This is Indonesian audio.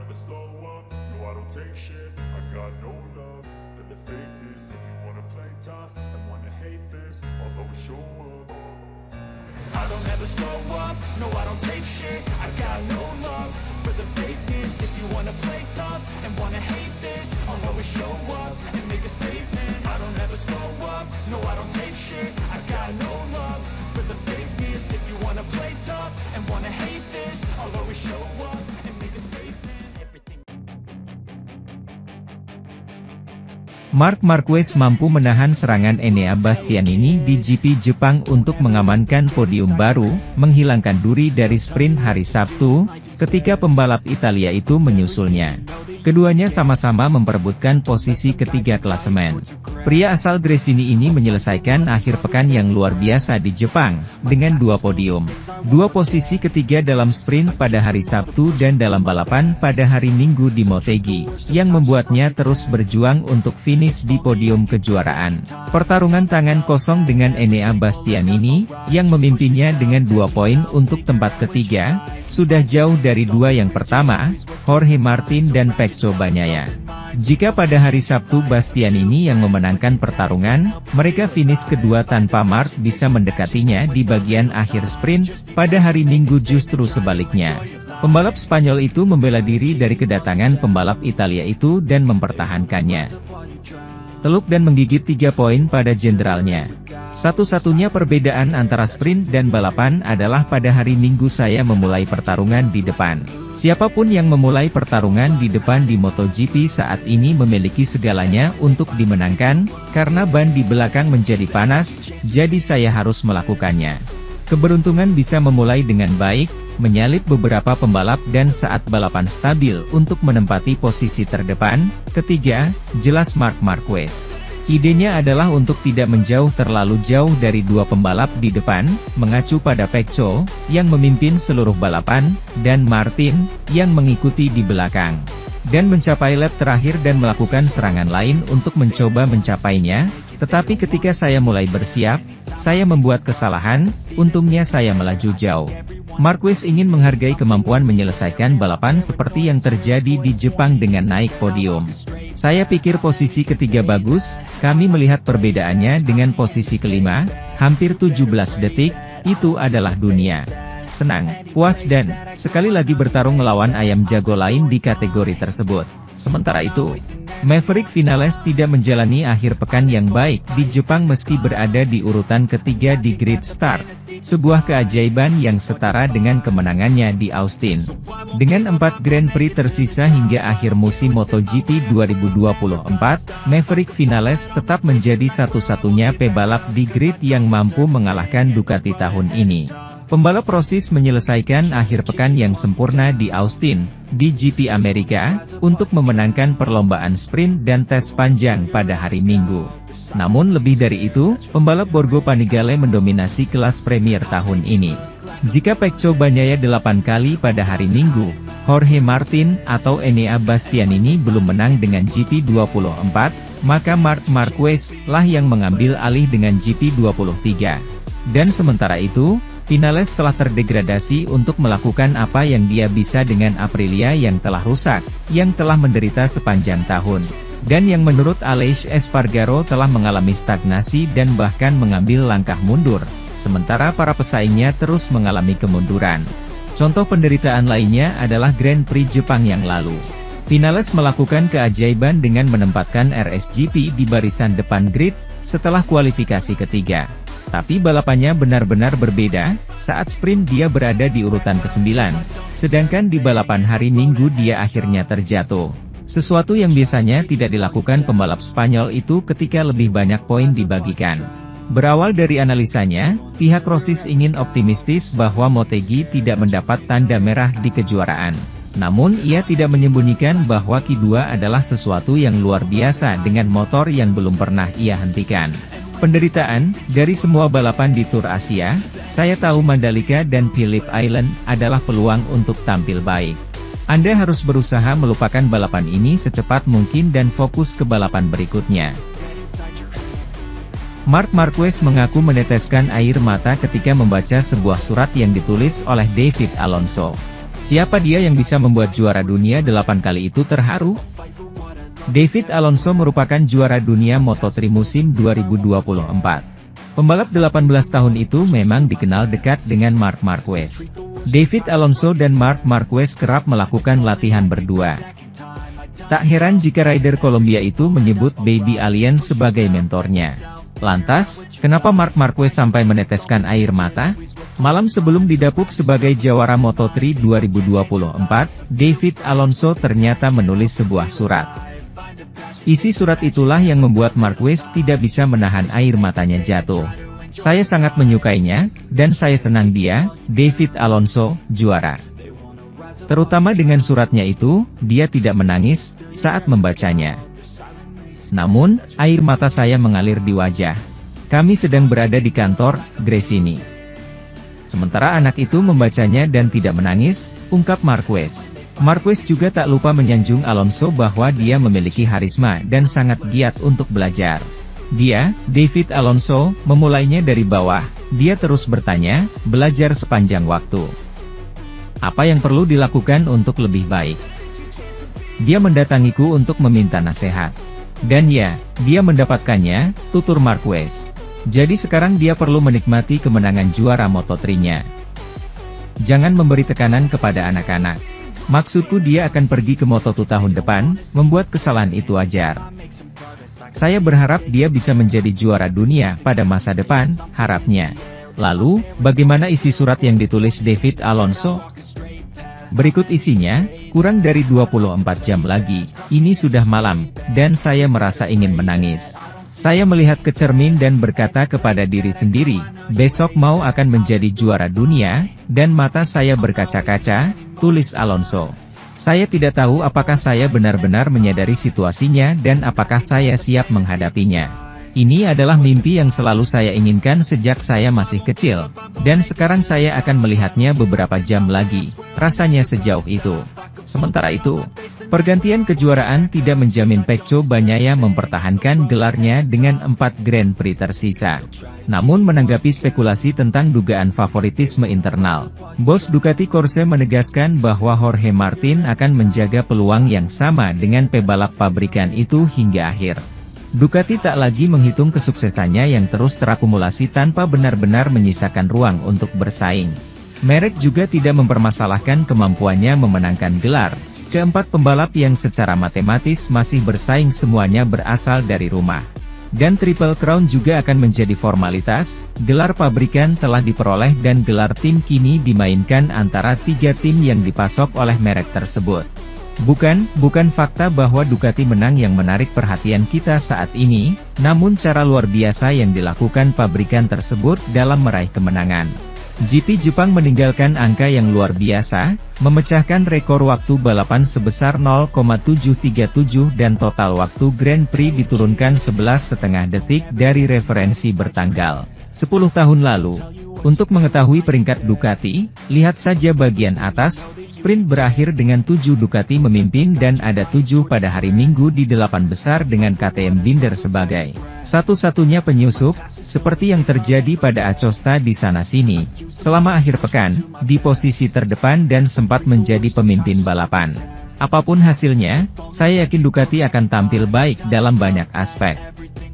never slow up, no I don't take shit. I got no love for the fakeness. If you wanna play tough and wanna hate this, I'll always show up. I don't ever slow up, no I don't take shit. I got no love for the fakeness. If you wanna play tough and wanna hate this, I'll always show up and make a statement. I don't ever slow up, no I don't take shit. I got no love for the fakeness. If you wanna play tough and wanna hate this, I'll always show up and make a statement. Everything. Marc Marquez mampu menahan serangan Enea Bastianini di GP Jepang untuk mengamankan podium baru, menghilangkan duri dari sprint hari Sabtu, ketika pembalap Italia itu menyusulnya. Keduanya sama-sama memperebutkan posisi ketiga klasemen. Pria asal Gresini ini menyelesaikan akhir pekan yang luar biasa di Jepang, dengan 2 podium. 2 posisi ketiga dalam sprint pada hari Sabtu dan dalam balapan pada hari Minggu di Motegi, yang membuatnya terus berjuang untuk finish di podium kejuaraan. Pertarungan tangan kosong dengan Enea Bastianini, yang memimpinnya dengan 2 poin untuk tempat ketiga, sudah jauh dari 2 yang pertama, Jorge Martin dan Pecco Bagnaia. Jika pada hari Sabtu Bastianini yang memenangkan pertarungan, mereka finish kedua tanpa Marc bisa mendekatinya di bagian akhir sprint, pada hari Minggu justru sebaliknya. Pembalap Spanyol itu membela diri dari kedatangan pembalap Italia itu dan mempertahankannya. Teluk dan menggigit 3 poin pada jenderalnya. Satu-satunya perbedaan antara sprint dan balapan adalah pada hari Minggu saya memulai pertarungan di depan. Siapapun yang memulai pertarungan di depan di MotoGP saat ini memiliki segalanya untuk dimenangkan, karena ban di belakang menjadi panas, jadi saya harus melakukannya. Keberuntungan bisa memulai dengan baik, menyalip beberapa pembalap dan saat balapan stabil untuk menempati posisi terdepan, ketiga, jelas Marc Marquez. Idenya adalah untuk tidak menjauh terlalu jauh dari 2 pembalap di depan, mengacu pada Pecco, yang memimpin seluruh balapan, dan Martin, yang mengikuti di belakang. Dan mencapai lap terakhir dan melakukan serangan lain untuk mencoba mencapainya, tetapi ketika saya mulai bersiap, saya membuat kesalahan, untungnya saya melaju jauh. Marquez ingin menghargai kemampuan menyelesaikan balapan seperti yang terjadi di Jepang dengan naik podium. Saya pikir posisi ketiga bagus, kami melihat perbedaannya dengan posisi kelima, hampir 17 detik, itu adalah dunia. Senang, puas dan, sekali lagi bertarung melawan ayam jago lain di kategori tersebut. Sementara itu, Maverick Vinales tidak menjalani akhir pekan yang baik di Jepang meski berada di urutan ketiga di grid start, sebuah keajaiban yang setara dengan kemenangannya di Austin. Dengan 4 Grand Prix tersisa hingga akhir musim MotoGP 2024, Maverick Vinales tetap menjadi satu-satunya pebalap di grid yang mampu mengalahkan Ducati tahun ini. Pembalap Rossis menyelesaikan akhir pekan yang sempurna di Austin, di GP Amerika, untuk memenangkan perlombaan sprint dan tes panjang pada hari Minggu. Namun lebih dari itu, pembalap Borgo Panigale mendominasi kelas Premier tahun ini. Jika Pecco Bagnaia 8 kali pada hari Minggu, Jorge Martin atau Enea Bastianini belum menang dengan GP 24, maka Marc Marquez lah yang mengambil alih dengan GP 23. Dan sementara itu, Vinales telah terdegradasi untuk melakukan apa yang dia bisa dengan Aprilia yang telah rusak, yang telah menderita sepanjang tahun, dan yang menurut Aleix Espargaro telah mengalami stagnasi dan bahkan mengambil langkah mundur, sementara para pesaingnya terus mengalami kemunduran. Contoh penderitaan lainnya adalah Grand Prix Jepang yang lalu. Vinales melakukan keajaiban dengan menempatkan RSGP di barisan depan grid, setelah kualifikasi ketiga. Tapi balapannya benar-benar berbeda, saat sprint dia berada di urutan ke-9, sedangkan di balapan hari Minggu dia akhirnya terjatuh. Sesuatu yang biasanya tidak dilakukan pembalap Spanyol itu ketika lebih banyak poin dibagikan. Berawal dari analisanya, pihak Rossis ingin optimistis bahwa Motegi tidak mendapat tanda merah di kejuaraan. Namun ia tidak menyembunyikan bahwa Q2 adalah sesuatu yang luar biasa dengan motor yang belum pernah ia hentikan. Penderitaan, dari semua balapan di Tour Asia, saya tahu Mandalika dan Phillip Island adalah peluang untuk tampil baik. Anda harus berusaha melupakan balapan ini secepat mungkin dan fokus ke balapan berikutnya. Marc Marquez mengaku meneteskan air mata ketika membaca sebuah surat yang ditulis oleh David Alonso. Siapa dia yang bisa membuat juara dunia 8 kali itu terharu? David Alonso merupakan juara dunia Moto3 musim 2024. Pembalap 18 tahun itu memang dikenal dekat dengan Marc Marquez. David Alonso dan Marc Marquez kerap melakukan latihan berdua. Tak heran jika rider Kolombia itu menyebut Baby Alien sebagai mentornya. Lantas, kenapa Marc Marquez sampai meneteskan air mata? Malam sebelum didapuk sebagai jawara Moto3 2024, David Alonso ternyata menulis sebuah surat. Isi surat itulah yang membuat Marquez tidak bisa menahan air matanya jatuh. Saya sangat menyukainya, dan saya senang dia, David Alonso, juara. Terutama dengan suratnya itu, dia tidak menangis saat membacanya. Namun, air mata saya mengalir di wajah. Kami sedang berada di kantor Gresini. Sementara anak itu membacanya dan tidak menangis, ungkap Marquez. Marquez juga tak lupa menyanjung Alonso bahwa dia memiliki harisma dan sangat giat untuk belajar. Dia, David Alonso, memulainya dari bawah. Dia terus bertanya, belajar sepanjang waktu. Apa yang perlu dilakukan untuk lebih baik? Dia mendatangiku untuk meminta nasihat. Dan ya, dia mendapatkannya, tutur Marquez. Jadi sekarang dia perlu menikmati kemenangan juara Moto3-nya. Jangan memberi tekanan kepada anak-anak. Maksudku dia akan pergi ke Moto2 tahun depan, membuat kesalahan itu wajar. Saya berharap dia bisa menjadi juara dunia pada masa depan, harapnya. Lalu, bagaimana isi surat yang ditulis David Alonso? Berikut isinya, kurang dari 24 jam lagi, ini sudah malam, dan saya merasa ingin menangis. Saya melihat ke cermin dan berkata kepada diri sendiri, besok mau akan menjadi juara dunia, dan mata saya berkaca-kaca, tulis Alonso. Saya tidak tahu apakah saya benar-benar menyadari situasinya dan apakah saya siap menghadapinya. Ini adalah mimpi yang selalu saya inginkan sejak saya masih kecil, dan sekarang saya akan melihatnya beberapa jam lagi, rasanya sejauh itu. Sementara itu, pergantian kejuaraan tidak menjamin Pecco Bagnaia mempertahankan gelarnya dengan 4 Grand Prix tersisa. Namun menanggapi spekulasi tentang dugaan favoritisme internal, bos Ducati Corse menegaskan bahwa Jorge Martin akan menjaga peluang yang sama dengan pebalap pabrikan itu hingga akhir. Ducati tak lagi menghitung kesuksesannya yang terus terakumulasi tanpa benar-benar menyisakan ruang untuk bersaing. Merek juga tidak mempermasalahkan kemampuannya memenangkan gelar. Keempat pembalap yang secara matematis masih bersaing semuanya berasal dari rumah. Dan Triple Crown juga akan menjadi formalitas, gelar pabrikan telah diperoleh dan gelar tim kini dimainkan antara 3 tim yang dipasok oleh merek tersebut. Bukan fakta bahwa Ducati menang yang menarik perhatian kita saat ini, namun cara luar biasa yang dilakukan pabrikan tersebut dalam meraih kemenangan. GP Jepang meninggalkan angka yang luar biasa, memecahkan rekor waktu balapan sebesar 0,737 dan total waktu Grand Prix diturunkan 11,5 detik dari referensi bertanggal 10 tahun lalu. Untuk mengetahui peringkat Ducati, lihat saja bagian atas. Sprint berakhir dengan 7 Ducati memimpin dan ada 7 pada hari Minggu di 8 besar dengan KTM Binder sebagai satu-satunya penyusup, seperti yang terjadi pada Acosta di sana-sini, selama akhir pekan, di posisi terdepan dan sempat menjadi pemimpin balapan. Apapun hasilnya, saya yakin Ducati akan tampil baik dalam banyak aspek.